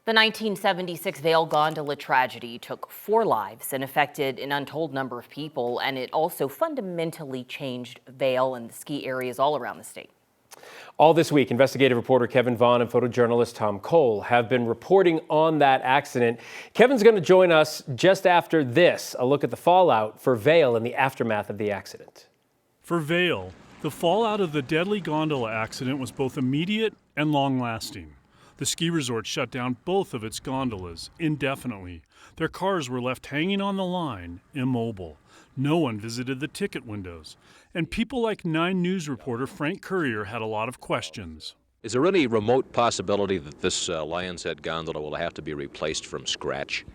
The 1976 Vail gondola tragedy took 4 lives and affected an untold number of people, and it also fundamentally changed Vail and the ski areas all around the state. All this week, investigative reporter Kevin Vaughn and photojournalist Tom Cole have been reporting on that accident. Kevin's going to join us just after this, a look at the fallout for Vail in the aftermath of the accident. For Vail, the fallout of the deadly gondola accident was both immediate and long-lasting. The ski resort shut down both of its gondolas indefinitely. Their cars were left hanging on the line, immobile. No one visited the ticket windows. And people like 9 News reporter Frank Currier had a lot of questions. Is there any remote possibility that this Lionshead gondola will have to be replaced from scratch?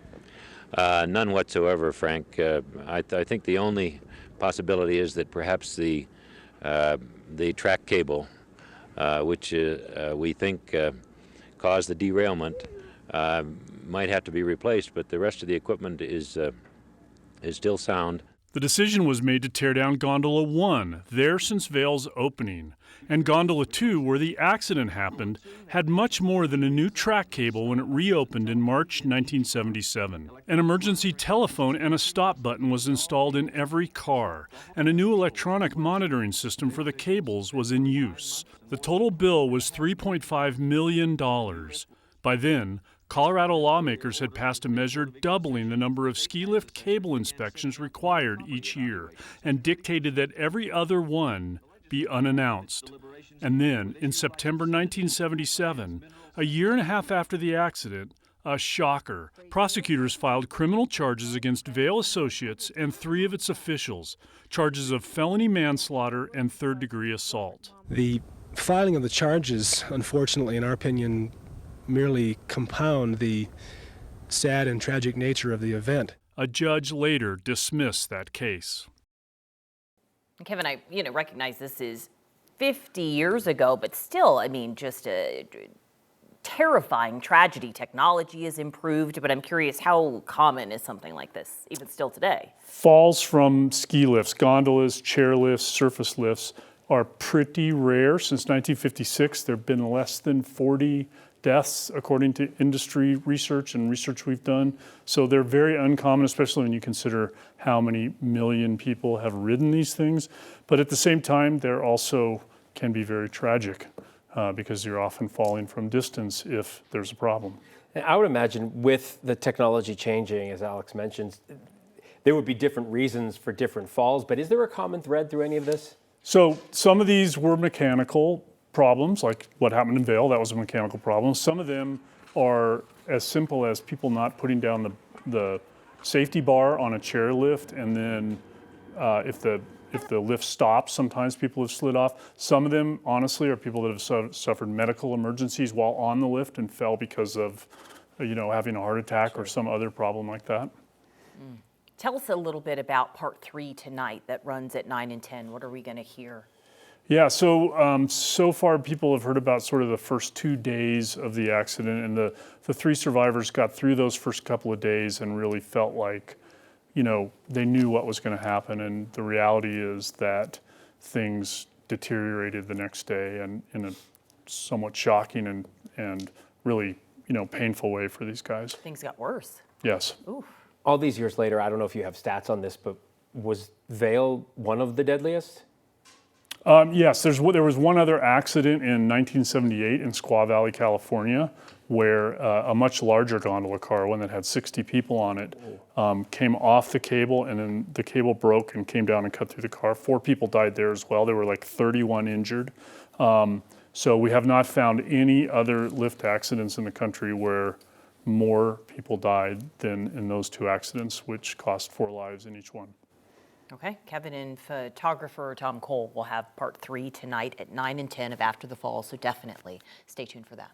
None whatsoever, Frank. I think the only possibility is that perhaps the track cable, which we think caused the derailment, might have to be replaced, but the rest of the equipment is still sound. The decision was made to tear down Gondola 1, there since Vail's opening. And Gondola 2, where the accident happened, had much more than a new track cable when it reopened in March 1977. An emergency telephone and a stop button was installed in every car, and a new electronic monitoring system for the cables was in use. The total bill was $3.5 million. By then, Colorado lawmakers had passed a measure doubling the number of ski lift cable inspections required each year and dictated that every other one be unannounced. And then, in September 1977, a year and a half after the accident, a shocker. Prosecutors filed criminal charges against Vail Associates and 3 of its officials, charges of felony manslaughter and third-degree assault. The filing of the charges, unfortunately, in our opinion, merely compound the sad and tragic nature of the event. A judge later dismissed that case. Kevin, I recognize this is 50 years ago, but still, just a terrifying tragedy. Technology has improved, but I'm curious, how common is something like this, even still today? Falls from ski lifts, gondolas, chair lifts, surface lifts are pretty rare. Since 1956, there have been less than 40 deaths, according to industry research and research we've done. So they're very uncommon, especially when you consider how many million people have ridden these things. But at the same time, they're also can be very tragic because you're often falling from distance if there's a problem. And I would imagine with the technology changing, as Alex mentioned, there would be different reasons for different falls, but is there a common thread through any of this? So some of these were mechanical problems, like what happened in Vail, that was a mechanical problem. Some of them are as simple as people not putting down the safety bar on a chair lift, and then if the lift stops, sometimes people have slid off. Some of them, honestly, are people that have suffered medical emergencies while on the lift and fell because of, having a heart attack or some other problem like that. Tell us a little bit about part 3 tonight that runs at 9 and 10. What are we going to hear? Yeah, so far people have heard about sort of the first 2 days of the accident, and the 3 survivors got through those first couple of days and really felt like, they knew what was going to happen, and the reality is that things deteriorated the next day and in a somewhat shocking and really, painful way for these guys. Things got worse. Yes. Oof. All these years later, I don't know if you have stats on this, but was Vail one of the deadliest? Yes, there was one other accident in 1978 in Squaw Valley, California, where a much larger gondola car, one that had 60 people on it, came off the cable, and then the cable broke and came down and cut through the car. 4 people died there as well. There were like 31 injured. So we have not found any other lift accidents in the country where more people died than in those 2 accidents, which cost 4 lives in each one. Okay, Kevin and photographer Tom Cole will have part 3 tonight at 9 and 10 of After the Fall, so definitely stay tuned for that.